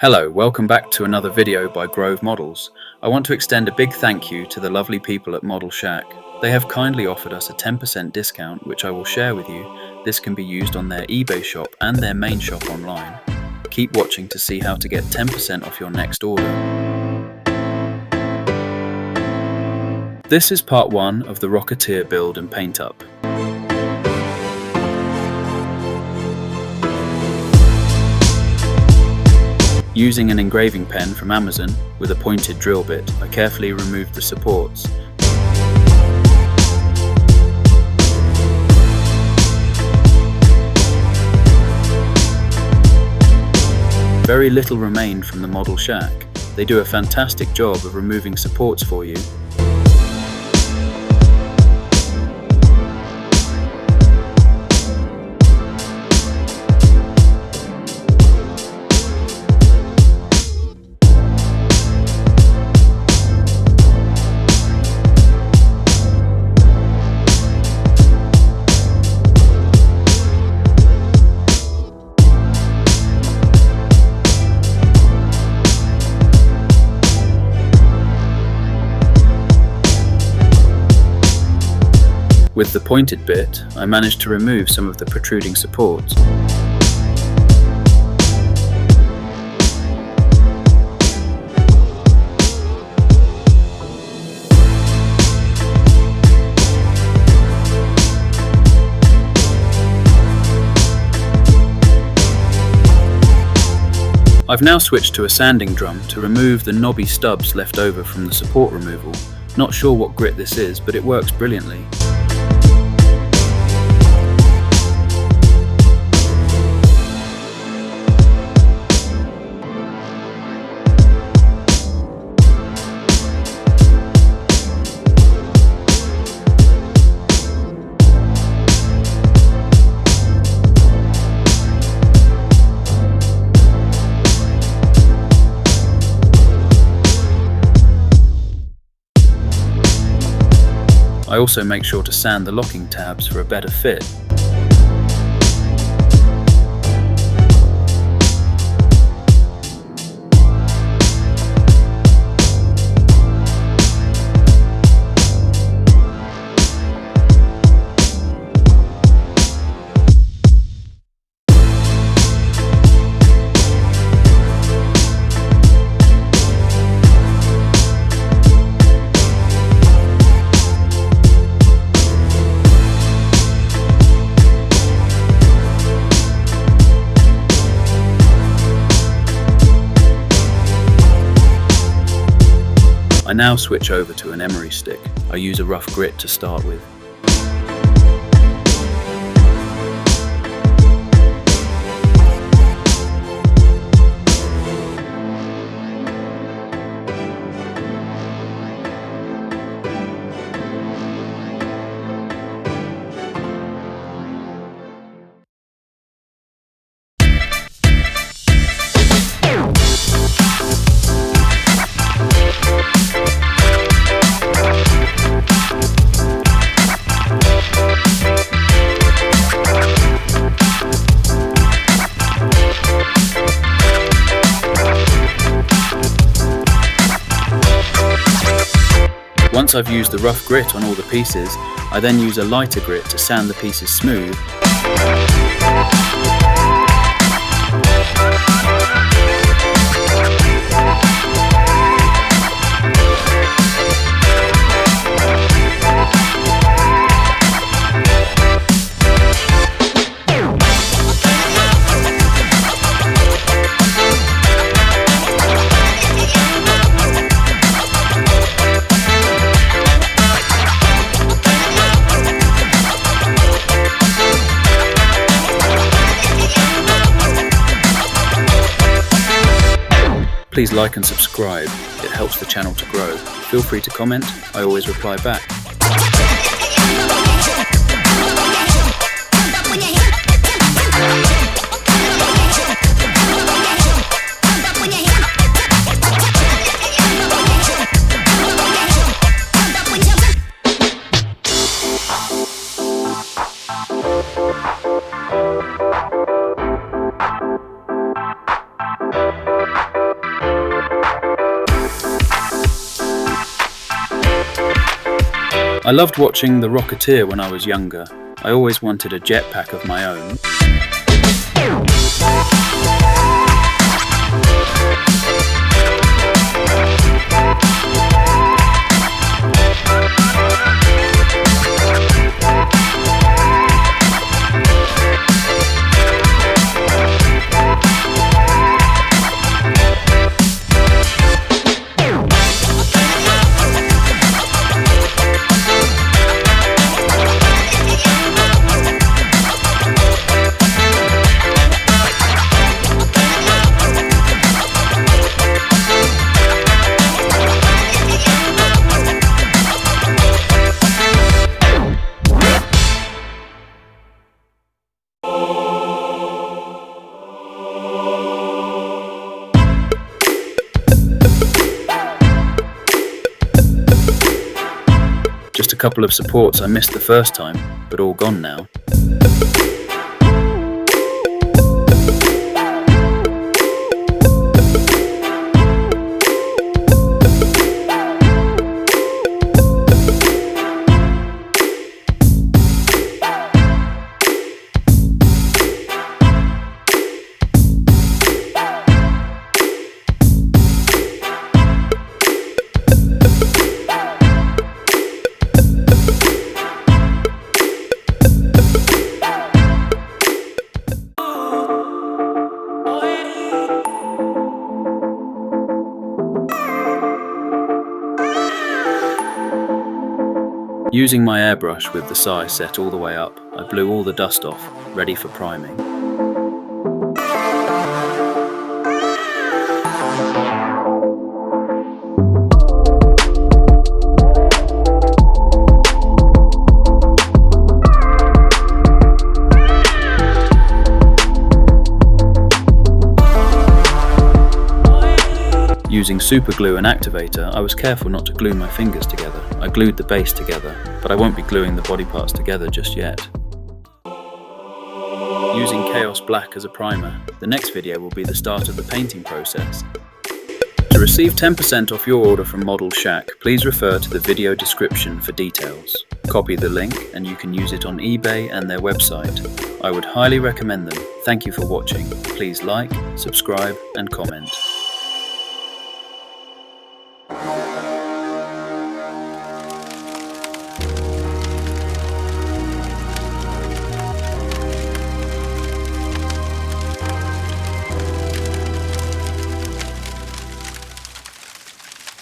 Hello, welcome back to another video by Grove Models. I want to extend a big thank you to the lovely people at Model Shack. They have kindly offered us a 10% discount, which I will share with you. This can be used on their eBay shop and their main shop online. Keep watching to see how to get 10% off your next order. This is part 1 of the Rocketeer build and paint up. Using an engraving pen from Amazon with a pointed drill bit, I carefully removed the supports. Very little remained from the Model Shack. They do a fantastic job of removing supports for you. With the pointed bit, I managed to remove some of the protruding supports. I've now switched to a sanding drum to remove the knobby stubs left over from the support removal. Not sure what grit this is, but it works brilliantly. I also make sure to sand the locking tabs for a better fit. I now switch over to an emery stick. I use a rough grit to start with. Once I've used the rough grit on all the pieces, I then use a lighter grit to sand the pieces smooth. Please like and subscribe, it helps the channel to grow. Feel free to comment, I always reply back. I loved watching the Rocketeer when I was younger. I always wanted a jetpack of my own. Just a couple of supports I missed the first time, but all gone now. Using my airbrush with the size set all the way up, I blew all the dust off, ready for priming. Using super glue and activator, I was careful not to glue my fingers together. I glued the base together, but I won't be gluing the body parts together just yet. Using Chaos Black as a primer, the next video will be the start of the painting process. To receive 10% off your order from Model Shack, please refer to the video description for details. Copy the link and you can use it on eBay and their website. I would highly recommend them. Thank you for watching. Please like, subscribe and comment.